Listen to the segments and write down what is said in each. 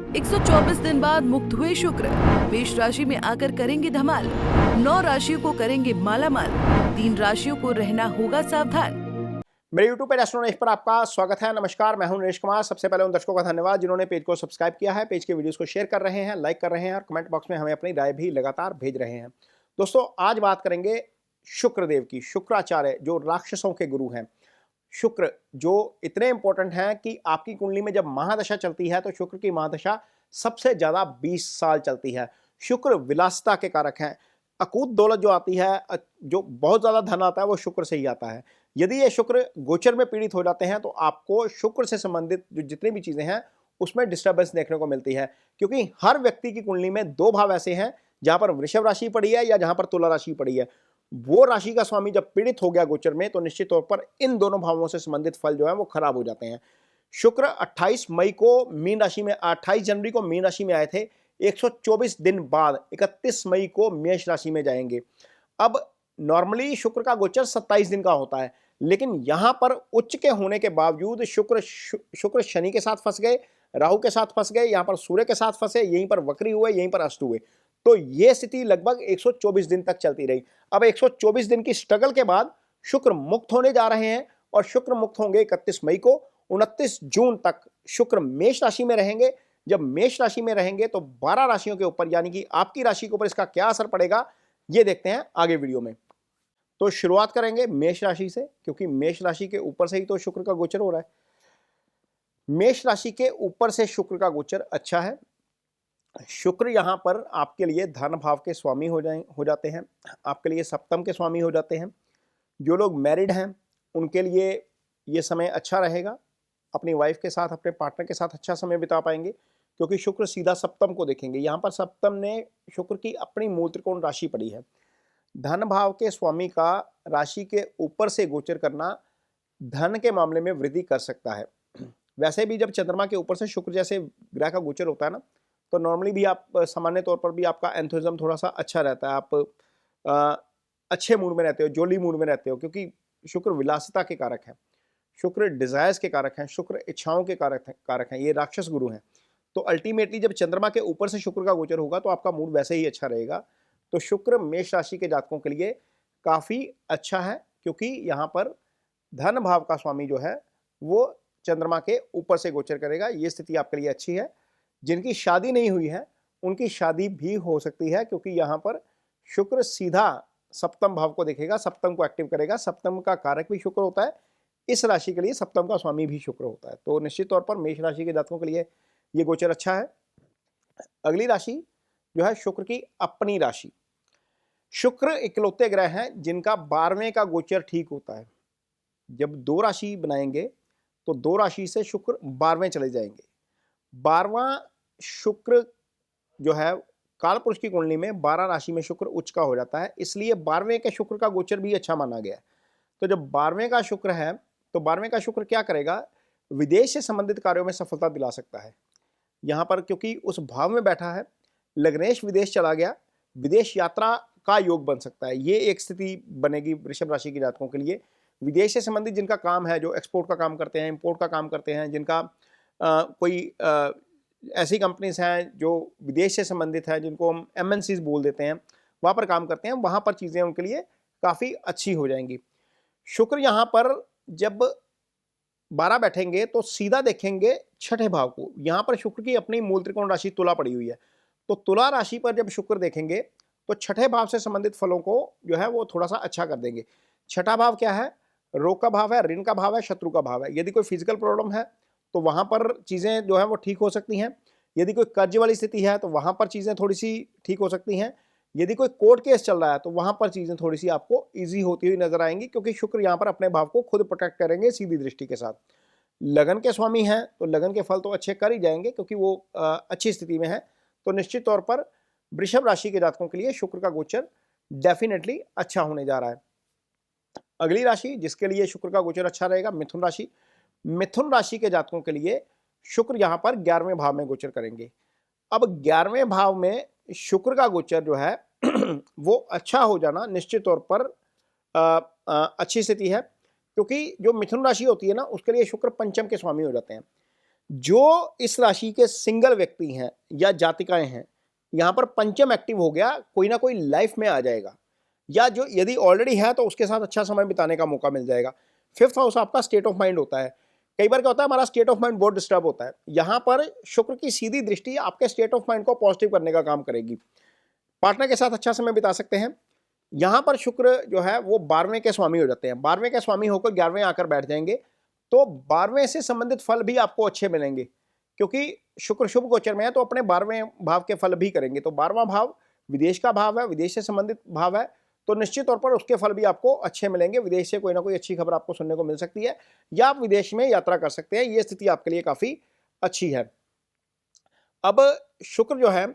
124 दिन बाद मुक्त हुए शुक्र, मेष राशि में आकर करेंगे धमाल। 9 राशियों को करेंगे मालामाल, 3 राशियों को रहना होगा सावधान। मेरे YouTube पेज एस्ट्रो नरेश पर आपका स्वागत है। नमस्कार, मैं हूं नरेश कुमार। सबसे पहले उन दर्शकों का धन्यवाद जिन्होंने पेज को सब्सक्राइब किया है, पेज के वीडियोस को शेयर कर रहे हैं, लाइक कर रहे हैं और कमेंट बॉक्स में हमें अपनी राय भी लगातार भेज रहे हैं। दोस्तों, आज बात करेंगे शुक्रदेव की। शुक्राचार्य जो राक्षसों के गुरु हैं, शुक्र जो इतने इंपॉर्टेंट हैं कि आपकी कुंडली में जब महादशा चलती है तो शुक्र की महादशा सबसे ज्यादा 20 साल चलती है। शुक्र विलासिता के कारक हैं। अकूत दौलत जो आती है, जो बहुत ज्यादा धन आता है, वो शुक्र से ही आता है। यदि ये शुक्र गोचर में पीड़ित हो जाते हैं तो आपको शुक्र से संबंधित जो जितनी भी चीजें हैं उसमें डिस्टर्बेंस देखने को मिलती है, क्योंकि हर व्यक्ति की कुंडली में 2 भाव ऐसे हैं जहां पर वृषभ राशि पड़ी है या जहां पर तुला राशि पड़ी है। वो राशि का स्वामी जब पीड़ित हो गया गोचर में तो निश्चित तौर पर इन दोनों भावों से संबंधित फल जो है वो खराब हो जाते हैं। शुक्र 28 मई को मीन राशि में, 28 जनवरी को मीन राशि में आए थे। 124 दिन बाद 31 मई को मेष राशि में जाएंगे। अब नॉर्मली शुक्र का गोचर 27 दिन का होता है, लेकिन यहां पर उच्च के होने के बावजूद शुक्र शनि के साथ फंस गए, राहु के साथ फंस गए, यहां पर सूर्य के साथ फंसे, यहीं पर वक्री हुए, यहीं पर अष्ट हुए। तो यह स्थिति लगभग 124 दिन तक चलती रही। अब 124 दिन की स्ट्रगल के बाद शुक्र मुक्त होने जा रहे हैं और शुक्र मुक्त होंगे 31 मई को। 29 जून तक शुक्र मेष राशि में रहेंगे। जब मेष राशि में रहेंगे तो 12 राशियों के ऊपर, यानी कि आपकी राशि के ऊपर इसका क्या असर पड़ेगा, ये देखते हैं आगे वीडियो में। तो शुरुआत करेंगे मेष राशि से, क्योंकि मेष राशि के ऊपर से ही तो शुक्र का गोचर हो रहा है। मेष राशि के ऊपर से शुक्र का गोचर अच्छा है। शुक्र यहां पर आपके लिए धन भाव के स्वामी हो जाते हैं, आपके लिए सप्तम के स्वामी हो जाते हैं। जो लोग मैरिड हैं उनके लिए ये समय अच्छा रहेगा। अपनी वाइफ के साथ, अपने पार्टनर के साथ अच्छा समय बिता पाएंगे, क्योंकि शुक्र सीधा सप्तम को देखेंगे। यहाँ पर सप्तम ने शुक्र की अपनी मूल त्रिकोण राशि पड़ी है। धन भाव के स्वामी का राशि के ऊपर से गोचर करना धन के मामले में वृद्धि कर सकता है। वैसे भी जब चंद्रमा के ऊपर से शुक्र जैसे ग्रह का गोचर होता है ना, तो नॉर्मली भी आप सामान्य तौर पर भी आपका एंथुसिज्म थोड़ा सा अच्छा रहता है। आप अच्छे मूड में रहते हो, जोली मूड में रहते हो, क्योंकि शुक्र विलासिता के कारक है, शुक्र डिजायर्स के कारक हैं, शुक्र इच्छाओं के कारक हैं, ये राक्षस गुरु हैं। तो अल्टीमेटली जब चंद्रमा के ऊपर से शुक्र का गोचर होगा तो आपका मूड वैसे ही अच्छा रहेगा। तो शुक्र मेष राशि के जातकों के लिए काफी अच्छा है, क्योंकि यहाँ पर धन भाव का स्वामी जो है वो चंद्रमा के ऊपर से गोचर करेगा। ये स्थिति आपके लिए अच्छी है। जिनकी शादी नहीं हुई है उनकी शादी भी हो सकती है, क्योंकि यहाँ पर शुक्र सीधा सप्तम भाव को देखेगा, सप्तम को एक्टिव करेगा। सप्तम का कारक भी शुक्र होता है, इस राशि के लिए सप्तम का स्वामी भी शुक्र होता है। तो निश्चित तौर पर मेष राशि के जातकों के लिए ये गोचर अच्छा है। अगली राशि जो है शुक्र की अपनी राशि। शुक्र इकलौते ग्रह हैं जिनका 12वें का गोचर ठीक होता है। जब 2 राशि बनाएंगे तो 2 राशि से शुक्र 12वें चले जाएंगे। 12वां शुक्र जो है कालपुरुष की कुंडली में 12 राशि में शुक्र उच्च का हो जाता है, इसलिए 12वें के शुक्र का गोचर भी अच्छा माना गया है। तो जब 12वें का शुक्र है तो 12वें का शुक्र क्या करेगा, विदेश से संबंधित कार्यों में सफलता दिला सकता है। यहाँ पर क्योंकि उस भाव में बैठा है, लग्नेश विदेश चला गया, विदेश यात्रा का योग बन सकता है। ये एक स्थिति बनेगी वृषभ राशि के जातकों के लिए। विदेश से संबंधित जिनका काम है, जो एक्सपोर्ट का काम करते हैं, इंपोर्ट का काम करते हैं, जिनका कोई ऐसी कंपनीज हैं जो विदेश से संबंधित है, जिनको हम MNCs बोल देते हैं, वहाँ पर काम करते हैं, वहाँ पर चीज़ें उनके लिए काफ़ी अच्छी हो जाएंगी। शुक्र यहाँ पर जब 12 बैठेंगे तो सीधा देखेंगे छठे भाव को। यहाँ पर शुक्र की अपनी मूल त्रिकोण राशि तुला पड़ी हुई है, तो तुला राशि पर जब शुक्र देखेंगे तो छठे भाव से संबंधित फलों को जो है वो थोड़ा सा अच्छा कर देंगे। छठा भाव क्या है, रोग का भाव है, ऋण का भाव है, शत्रु का भाव है। यदि कोई फिजिकल प्रॉब्लम है तो वहां पर चीजें जो है वो ठीक हो सकती हैं। यदि कोई कर्ज वाली स्थिति है तो वहां पर चीजें थोड़ी सी ठीक हो सकती हैं। यदि कोई कोर्ट केस चल रहा है तो वहां पर चीजें थोड़ी सी आपको इजी होती हुई नजर आएंगी, क्योंकि शुक्र यहाँ पर अपने भाव को खुद प्रोटेक्ट करेंगे सीधी दृष्टि के साथ। लगन के स्वामी हैं तो लगन के फल तो अच्छे कर ही जाएंगे, क्योंकि वो अच्छी स्थिति में है। तो निश्चित तौर पर वृषभ राशि के जातकों के लिए शुक्र का गोचर डेफिनेटली अच्छा होने जा रहा है। अगली राशि जिसके लिए शुक्र का गोचर अच्छा रहेगा, मिथुन राशि। मिथुन राशि के जातकों के लिए शुक्र यहाँ पर 11वें भाव में गोचर करेंगे। अब 11वें भाव में शुक्र का गोचर जो है वो अच्छा हो जाना निश्चित तौर पर अच्छी स्थिति है, क्योंकि जो मिथुन राशि होती है ना, उसके लिए शुक्र पंचम के स्वामी हो जाते हैं। जो इस राशि के सिंगल व्यक्ति हैं या जातिकाएं हैं, यहाँ पर पंचम एक्टिव हो गया, कोई ना कोई लाइफ में आ जाएगा, या जो यदि ऑलरेडी है तो उसके साथ अच्छा समय बिताने का मौका मिल जाएगा। फिफ्थ हाउस आपका स्टेट ऑफ माइंड होता है। कई बार क्या होता है, हमारा स्टेट ऑफ माइंड बहुत डिस्टर्ब होता है। यहाँ पर शुक्र की सीधी दृष्टि आपके स्टेट ऑफ माइंड को पॉजिटिव करने का काम करेगी। पार्टनर के साथ अच्छा समय बिता सकते हैं। यहाँ पर शुक्र जो है वो 12वें के स्वामी हो जाते हैं। 12वें के स्वामी होकर 11वें आकर बैठ जाएंगे, तो 12वें से संबंधित फल भी आपको अच्छे मिलेंगे, क्योंकि शुक्र शुभ गोचर में है तो अपने 12वें भाव के फल भी करेंगे। तो 12वां भाव विदेश का भाव है, विदेश से संबंधित भाव है, तो निश्चित तौर पर उसके फल भी आपको अच्छे मिलेंगे। विदेश से कोई ना कोई अच्छी खबर आपको सुनने को मिल सकती है, या आप विदेश में यात्रा कर सकते हैं। ये स्थिति आपके लिए काफी अच्छी है। अब शुक्र जो है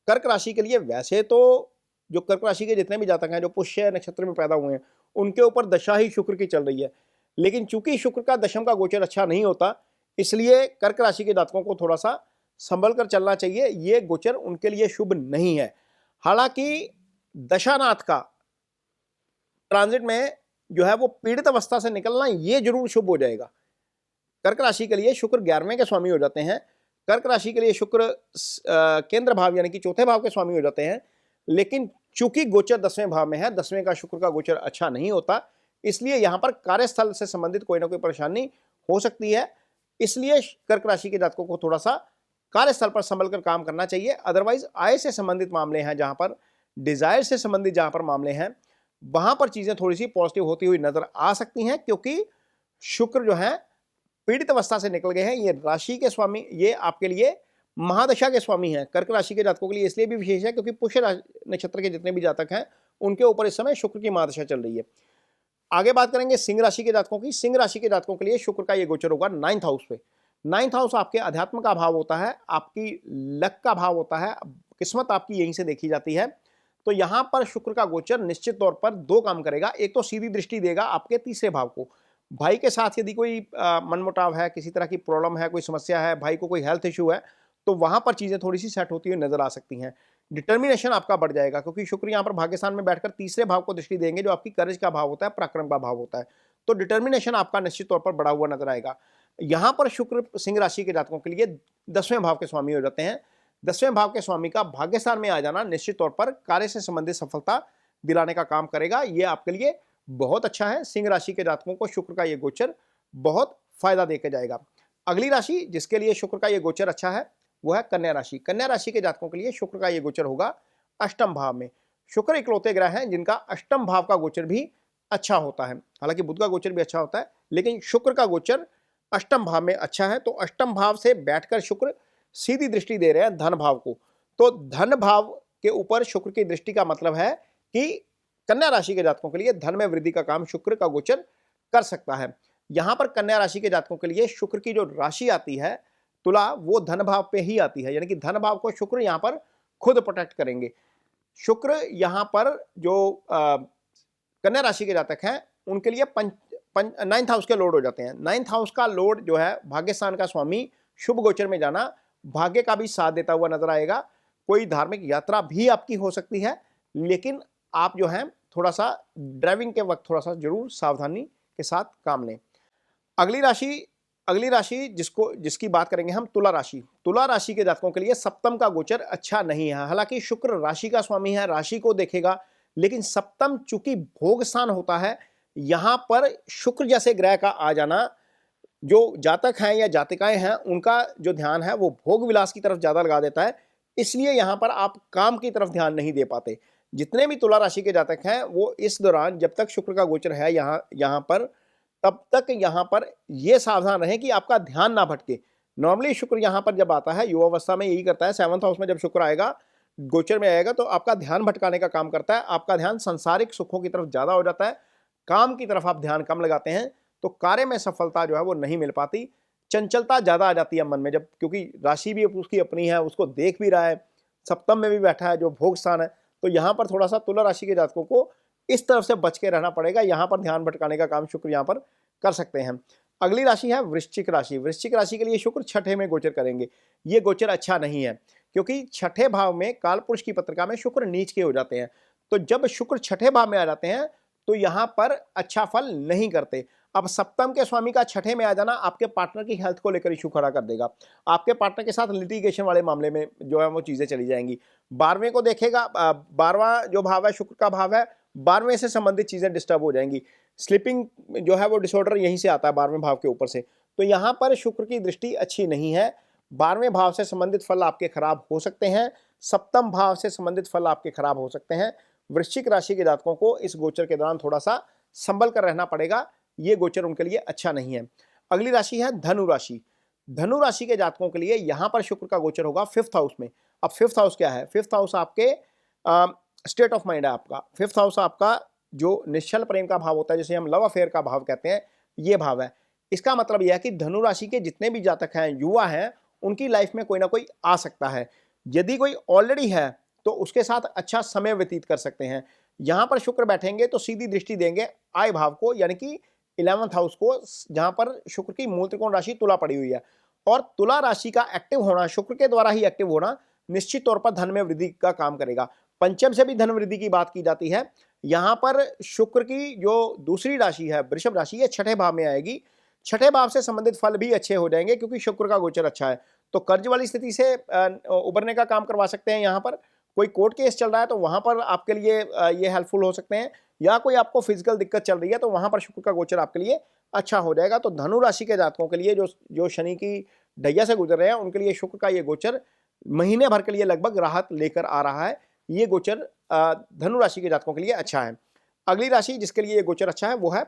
कर्क राशि के लिए, वैसे तो जो कर्क राशि के जितने भी जातक हैं जो पुष्य नक्षत्र में पैदा हुए हैं, उनके ऊपर दशा ही शुक्र की चल रही है। लेकिन चूंकि शुक्र का दशम का गोचर अच्छा नहीं होता, इसलिए कर्क राशि के जातकों को थोड़ा सा संभल कर चलना चाहिए। ये गोचर उनके लिए शुभ नहीं है। हालांकि दशानाथ का ट्रांजिट में जो है वो पीड़ित अवस्था से निकलना ये जरूर शुभ हो जाएगा। कर्क राशि के लिए शुक्र 11वें के स्वामी हो जाते हैं। कर्क राशि के लिए शुक्र केंद्र भाव यानी कि चौथे भाव के स्वामी हो जाते हैं। लेकिन चूंकि गोचर 10वें भाव में है, 10वें का शुक्र का गोचर अच्छा नहीं होता, इसलिए यहाँ पर कार्यस्थल से संबंधित कोई ना कोई परेशानी हो सकती है। इसलिए कर्क राशि के जातकों को थोड़ा सा कार्यस्थल पर संभल कर काम करना चाहिए। अदरवाइज आय से संबंधित मामले हैं, जहाँ पर डिजायर से संबंधित जहाँ पर मामले हैं, वहां पर चीजें थोड़ी सी पॉजिटिव होती हुई नजर आ सकती हैं, क्योंकि शुक्र जो है पीड़ित अवस्था से निकल गए हैं। ये राशि के स्वामी, ये आपके लिए महादशा के स्वामी हैं। कर्क राशि के जातकों के लिए इसलिए भी विशेष है क्योंकि पुष्य नक्षत्र के जितने भी जातक हैं उनके ऊपर इस समय शुक्र की महादशा चल रही है। आगे बात करेंगे सिंह राशि के जातकों की। सिंह राशि के जातकों के लिए शुक्र का ये गोचर होगा 9th हाउस पे। 9th हाउस आपके अध्यात्म का भाव होता है, आपकी लक का भाव होता है, किस्मत आपकी यहीं से देखी जाती है। तो यहां पर शुक्र का गोचर निश्चित तौर पर दो काम करेगा। एक तो सीधी दृष्टि देगा आपके तीसरे भाव को। भाई के साथ यदि कोई मनमुटाव है, किसी तरह की प्रॉब्लम है, कोई समस्या है, भाई को कोई हेल्थ इशू है, तो वहां पर चीजें थोड़ी सी सेट होती हुई नजर आ सकती हैं। डिटर्मिनेशन आपका बढ़ जाएगा, क्योंकि शुक्र यहाँ पर भाग्यस्थान में बैठकर तीसरे भाव को दृष्टि देंगे, जो आपकी करेज का भाव होता है, पराक्रम का भाव होता है। तो डिटर्मिनेशन आपका निश्चित तौर पर बढ़ा हुआ नजर आएगा। यहाँ पर शुक्र सिंह राशि के जातकों के लिए 10वें भाव के स्वामी हो जाते हैं। 10वें भाव के स्वामी का भाग्यस्थान में आ जाना निश्चित तौर पर कार्य से संबंधित सफलता दिलाने का काम करेगा। ये आपके लिए बहुत अच्छा है। सिंह राशि के जातकों को शुक्र का ये गोचर बहुत फायदा देकर जाएगा। अगली राशि जिसके लिए शुक्र का ये गोचर अच्छा है वो है कन्या राशि। कन्या राशि के जातकों के लिए शुक्र का ये गोचर होगा अष्टम भाव में। शुक्र इकलौते ग्रह हैं जिनका अष्टम भाव का गोचर भी अच्छा होता है। हालांकि बुध का गोचर भी अच्छा होता है, लेकिन शुक्र का गोचर अष्टम भाव में अच्छा है। तो अष्टम भाव से बैठकर शुक्र सीधी दृष्टि दे रहे हैं धन भाव को। तो धन भाव के ऊपर शुक्र की दृष्टि का मतलब है कि कन्या राशि के जातकों के लिए धन में वृद्धि का काम शुक्र का गोचर कर सकता है। यहां पर कन्या राशि के जातकों के लिए शुक्र की जो राशि आती है तुला, वो धन भाव पे ही आती है, यानी कि धन भाव को शुक्र यहां पर खुद प्रोटेक्ट करेंगे। शुक्र यहां पर जो कन्या राशि के जातक हैं उनके लिए 9th हाउस के लॉर्ड हो जाते हैं। 9th हाउस का लॉर्ड जो है भाग्यस्थान का स्वामी, शुभ गोचर में जाना भाग्य का भी साथ देता हुआ नजर आएगा। कोई धार्मिक यात्रा भी आपकी हो सकती है, लेकिन आप जो है थोड़ा सा ड्राइविंग के वक्त थोड़ा सा जरूर सावधानी के साथ काम लें। अगली राशि जिसकी बात करेंगे हम, तुला राशि। तुला राशि के जातकों के लिए सप्तम का गोचर अच्छा नहीं है। हालांकि शुक्र राशि का स्वामी है, राशि को देखेगा, लेकिन सप्तम चूंकि भोग स्थान होता है, यहां पर शुक्र जैसे ग्रह का आ जाना जो जातक हैं या जातिकाएं हैं उनका जो ध्यान है वो भोग विलास की तरफ ज्यादा लगा देता है। इसलिए यहां पर आप काम की तरफ ध्यान नहीं दे पाते। जितने भी तुला राशि के जातक हैं वो इस दौरान जब तक शुक्र का गोचर है यहाँ पर, तब तक यहाँ पर ये सावधान रहें कि आपका ध्यान ना भटके। नॉर्मली शुक्र यहाँ पर जब आता है युवावस्था में यही करता है। 7th हाउस में जब शुक्र आएगा, गोचर में आएगा, तो आपका ध्यान भटकाने का काम करता है। आपका ध्यान सांसारिक सुखों की तरफ ज्यादा हो जाता है, काम की तरफ आप ध्यान कम लगाते हैं, तो कार्य में सफलता जो है वो नहीं मिल पाती। चंचलता ज्यादा आ जाती है मन में, जब क्योंकि राशि भी उसकी अपनी है, उसको देख भी रहा है, सप्तम में भी बैठा है जो भोग स्थान है। तो यहाँ पर थोड़ा सा तुला राशि के जातकों को इस तरफ से बच के रहना पड़ेगा। यहाँ पर ध्यान भटकाने का काम शुक्र यहाँ पर कर सकते हैं। अगली राशि है वृश्चिक राशि। वृश्चिक राशि के लिए शुक्र छठे में गोचर करेंगे। ये गोचर अच्छा नहीं है, क्योंकि छठे भाव में कालपुरुष की पत्रिका में शुक्र नीच के हो जाते हैं। तो जब शुक्र छठे भाव में आ जाते हैं तो यहाँ पर अच्छा फल नहीं करते। अब सप्तम के स्वामी का छठे में आ जाना आपके पार्टनर की हेल्थ को लेकर इशू खड़ा कर देगा। आपके पार्टनर के साथ लिटिगेशन वाले मामले में जो है वो चीजें चली जाएंगी। 12वें को देखेगा, 12वां जो भाव है शुक्र का भाव है, 12वें से संबंधित चीजें डिस्टर्ब हो जाएंगी। स्लीपिंग जो है वो डिसऑर्डर यहीं से आता है 12वें भाव के ऊपर से। तो यहाँ पर शुक्र की दृष्टि अच्छी नहीं है। 12वें भाव से संबंधित फल आपके खराब हो सकते हैं, सप्तम भाव से संबंधित फल आपके खराब हो सकते हैं। वृश्चिक राशि के जातकों को इस गोचर के दौरान थोड़ा सा संभल कर रहना पड़ेगा, ये गोचर उनके लिए अच्छा नहीं है। अगली राशि है धनु राशि। धनु राशि के जातकों के लिए यहां पर शुक्र का गोचर होगा 5th हाउस में। अब 5th हाउस क्या है? 5th हाउस आपके स्टेट ऑफ माइंड है आपका। 5th हाउस आपका जो निश्चल प्रेम का भाव होता है, जिसे हम लव अफेयर का भाव कहते हैं, ये भाव है। इसका मतलब यह है कि धनु राशि के जितने भी जातक हैं, युवा हैं, उनकी लाइफ में कोई ना कोई आ सकता है। यदि कोई ऑलरेडी है तो उसके साथ अच्छा समय व्यतीत कर सकते हैं। यहां पर शुक्र बैठेंगे तो सीधी दृष्टि देंगे आय भाव को, यानी कि 11th हाउस को, जहां पर शुक्र की मूल त्रिकोण राशि तुला पड़ी हुई है। और तुला राशि का एक्टिव होना, शुक्र के द्वारा ही एक्टिव होना, निश्चित तौर पर धन में वृद्धि का काम करेगा। पंचम से भी धन वृद्धि की बात की जाती है। यहां पर शुक्र की जो दूसरी राशि है वृषभ राशि, ये छठे भाव में आएगी। छठे भाव से संबंधित फल भी अच्छे हो जाएंगे क्योंकि शुक्र का गोचर अच्छा है। तो कर्ज वाली स्थिति से उबरने का काम करवा सकते हैं। यहाँ पर कोई कोर्ट केस चल रहा है तो वहां पर आपके लिए ये हेल्पफुल हो सकते हैं, या कोई आपको फिजिकल दिक्कत चल रही है तो वहां पर शुक्र का गोचर आपके लिए अच्छा हो जाएगा। तो धनु राशि के जातकों के लिए जो शनि की ढैया से गुजर रहे हैं, उनके लिए शुक्र का ये गोचर महीने भर के लिए लगभग राहत लेकर आ रहा है। ये गोचर धनु राशि के जातकों के लिए अच्छा है। अगली राशि जिसके लिए ये गोचर अच्छा है वो है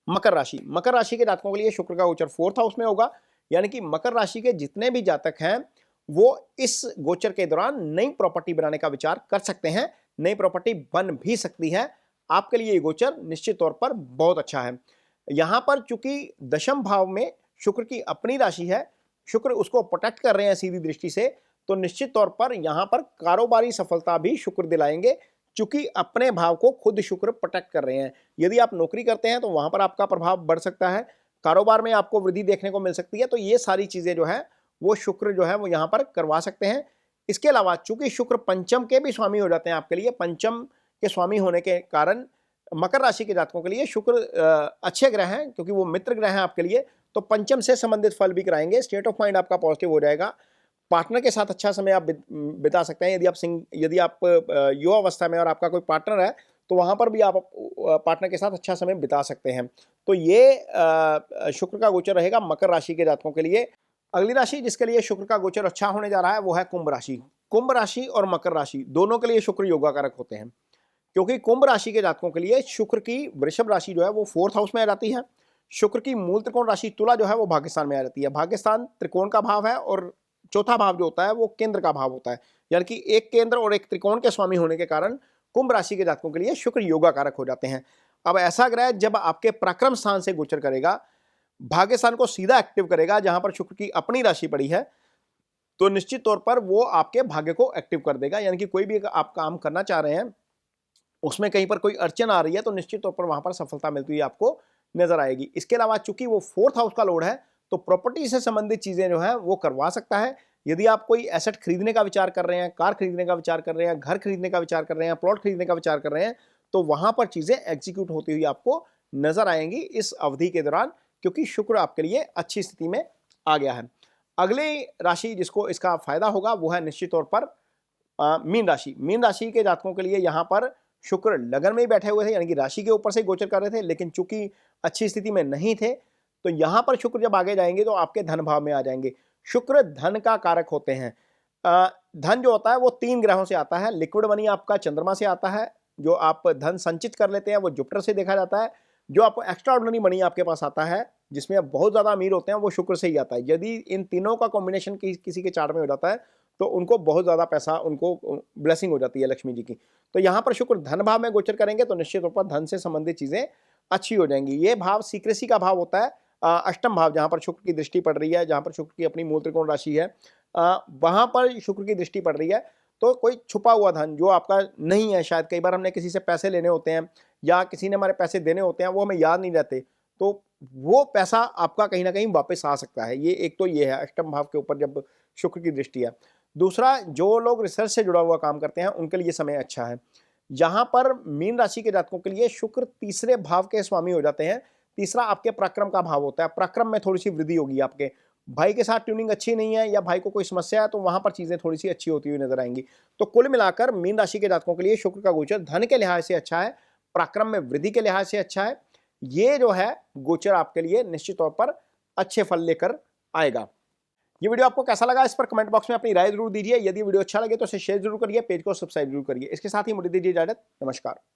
मकर राशि। मकर राशि के जातकों के लिए शुक्र का गोचर 4th हाउस में होगा, यानी कि मकर राशि के जितने भी जातक हैं वो इस गोचर के दौरान नई प्रॉपर्टी बनाने का विचार कर सकते हैं। नई प्रॉपर्टी बन भी सकती है। आपके लिए ये गोचर निश्चित तौर पर बहुत अच्छा है। यहां पर चूंकि दशम भाव में शुक्र की अपनी राशि है, शुक्र उसको प्रोटेक्ट कर रहे हैं सीधी दृष्टि से, तो निश्चित तौर पर यहां पर कारोबारी सफलता भी शुक्र दिलाएंगे, चूंकि अपने भाव को खुद शुक्र प्रोटेक्ट कर रहे हैं। यदि आप नौकरी करते हैं तो वहां पर आपका प्रभाव बढ़ सकता है, कारोबार में आपको वृद्धि देखने को मिल सकती है। तो ये सारी चीजें जो है वो शुक्र जो है वो यहाँ पर करवा सकते हैं। इसके अलावा चूंकि शुक्र पंचम के भी स्वामी हो जाते हैं आपके लिए, पंचम के स्वामी होने के कारण मकर राशि के जातकों के लिए शुक्र अच्छे ग्रह हैं, क्योंकि वो मित्र ग्रह हैं आपके लिए। तो पंचम से संबंधित फल भी कराएंगे। स्टेट ऑफ माइंड आपका पॉजिटिव हो जाएगा। पार्टनर के साथ अच्छा समय आप बिता सकते हैं। यदि आप युवा अवस्था में और आपका कोई पार्टनर है तो वहां पर भी आप पार्टनर के साथ अच्छा समय बिता सकते हैं। तो ये शुक्र का गोचर रहेगा मकर राशि के जातकों के लिए। अगली राशि जिसके लिए शुक्र का गोचर अच्छा होने जा रहा है वो है कुंभ राशि। कुंभ राशि और मकर राशि दोनों के लिए शुक्र योगाकारक होते हैं, क्योंकि कुंभ राशि के जातकों के लिए शुक्र की वृषभ राशि जो है वो 4th हाउस में आ जाती है। शुक्र की मूल त्रिकोण राशि तुला जो है वो भाग्यस्थान में आ जाती है। भाग्यस्थान त्रिकोण का भाव है और चौथा भाव जो होता है वो केंद्र का भाव होता है, यानी कि एक केंद्र और एक त्रिकोण के स्वामी होने के कारण कुंभ राशि के जातकों के लिए शुक्र योगाकारक हो जाते हैं। अब ऐसा ग्रह जब आपके पराक्रम स्थान से गोचर करेगा, भाग्यस्थान को सीधा एक्टिव करेगा, जहां पर शुक्र की अपनी राशि पड़ी है, तो निश्चित तौर पर वो आपके भाग्य को एक्टिव कर देगा। यानी कि कोई भी आप काम करना चाह रहे हैं, उसमें कहीं पर कोई अड़चन आ रही है, तो निश्चित तौर पर वहां पर सफलता मिलती हुई आपको नजर आएगी। इसके अलावा चूंकि वो 4th हाउस का लोड है, तो प्रॉपर्टी से संबंधित चीजें जो है वो करवा सकता है। यदि आप कोई एसेट खरीदने का विचार कर रहे हैं, कार खरीदने का विचार कर रहे हैं, घर खरीदने का विचार कर रहे हैं, प्लॉट खरीदने का विचार कर रहे हैं, तो वहां पर चीजें एग्जीक्यूट होती हुई आपको नजर आएंगी इस अवधि के दौरान, क्योंकि शुक्र आपके लिए अच्छी स्थिति में आ गया है। अगली राशि जिसको इसका फायदा होगा वो है निश्चित तौर पर मीन राशि। मीन राशि के जातकों के लिए यहाँ पर शुक्र लगन में ही बैठे हुए थे, यानी कि राशि के ऊपर से गोचर कर रहे थे, लेकिन चूंकि अच्छी स्थिति में नहीं थे, तो यहाँ पर शुक्र जब आगे जाएंगे तो आपके धन भाव में आ जाएंगे। शुक्र धन का कारक होते हैं। धन जो होता है वो 3 ग्रहों से आता है। लिक्विड मनी आपका चंद्रमा से आता है, जो आप धन संचित कर लेते हैं वो जुपिटर से देखा जाता है। जो आपको एक्स्ट्रा ऑर्डिनरी मनी आपके पास आता है, जिसमें आप बहुत ज्यादा अमीर होते हैं, वो शुक्र से ही आता है। यदि इन तीनों का कॉम्बिनेशन किसी के चार्ट में हो जाता है तो उनको बहुत ज्यादा पैसा, उनको ब्लेसिंग हो जाती है लक्ष्मी जी की। तो यहाँ पर शुक्र धन भाव में गोचर करेंगे तो निश्चित तौर पर धन से संबंधित चीजें अच्छी हो जाएंगी। ये भाव सीक्रेसी का भाव होता है, अष्टम भाव, जहां पर शुक्र की दृष्टि पड़ रही है, जहां पर शुक्र की अपनी मूल त्रिकोण राशि है, वहां पर शुक्र की दृष्टि पड़ रही है। तो कोई छुपा हुआ धन जो आपका नहीं है, शायद कई बार हमने किसी से पैसे लेने होते हैं या किसी ने हमारे पैसे देने होते हैं, वो हमें याद नहीं रहते, तो वो पैसा आपका कहीं ना कहीं वापस आ सकता है। ये एक तो ये है अष्टम भाव के ऊपर जब शुक्र की दृष्टि है। दूसरा, जो लोग रिसर्च से जुड़ा हुआ काम करते हैं उनके लिए समय अच्छा है। यहाँ पर मीन राशि के जातकों के लिए शुक्र तीसरे भाव के स्वामी हो जाते हैं। तीसरा आपके पराक्रम का भाव होता है, पराक्रम में थोड़ी सी वृद्धि होगी। आपके भाई के साथ ट्यूनिंग अच्छी नहीं है या भाई को कोई समस्या है तो वहां पर चीजें थोड़ी सी अच्छी होती हुई नजर आएंगी। तो कुल मिलाकर मीन राशि के जातकों के लिए शुक्र का गोचर धन के लिहाज से अच्छा है, पराक्रम में वृद्धि के लिहाज से अच्छा है। ये जो है गोचर आपके लिए निश्चित तौर पर अच्छे फल लेकर आएगा। ये वीडियो आपको कैसा लगा इस पर कमेंट बॉक्स में अपनी राय जरूर दीजिए। यदि वीडियो अच्छा लगे तो इसे शेयर जरूर करिए, पेज को सब्सक्राइब जरूर करिए। इसके साथ ही मुझे दीजिए इजाजत। नमस्कार।